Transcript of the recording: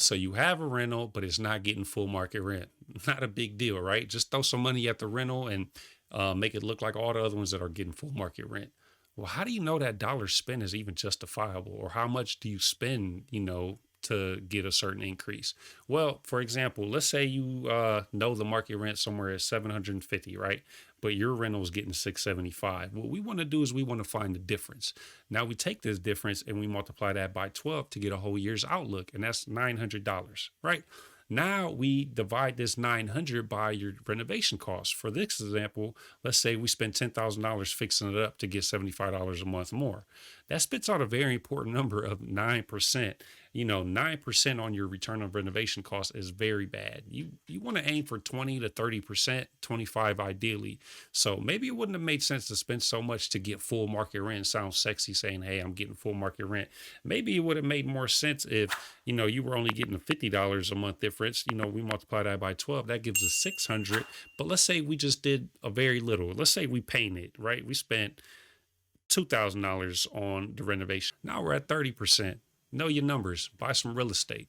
So you have a rental, but it's not getting full market rent. Not a big deal, right? Just throw some money at the rental and make it look like all the other ones that are getting full market rent. Well, how do you know that dollar spend is even justifiable, or how much do you spend, to get a certain increase? Well, for example, let's say you know the market rent somewhere is 750, right? But your rental is getting 675. What we want to do is we want to find the difference. Now we take this difference and we multiply that by 12 to get a whole year's outlook, and that's $900, right? Now we divide this 900 by your renovation costs. For this example, let's say we spend $10,000 fixing it up to get $75 a month more. That spits out a very important number of 9%. 9% on your return on renovation costs is very bad. You want to aim for 20 to 30%, 25 ideally. So maybe it wouldn't have made sense to spend so much to get full market rent. Sounds sexy saying, hey, I'm getting full market rent. Maybe it would have made more sense if, you were only getting a $50 a month difference. We multiply that by 12, that gives us 600. But let's say we just did a very little. Let's say we painted, right? We spent $2,000 on the renovation. Now we're at 30%. Know your numbers. Buy some real estate.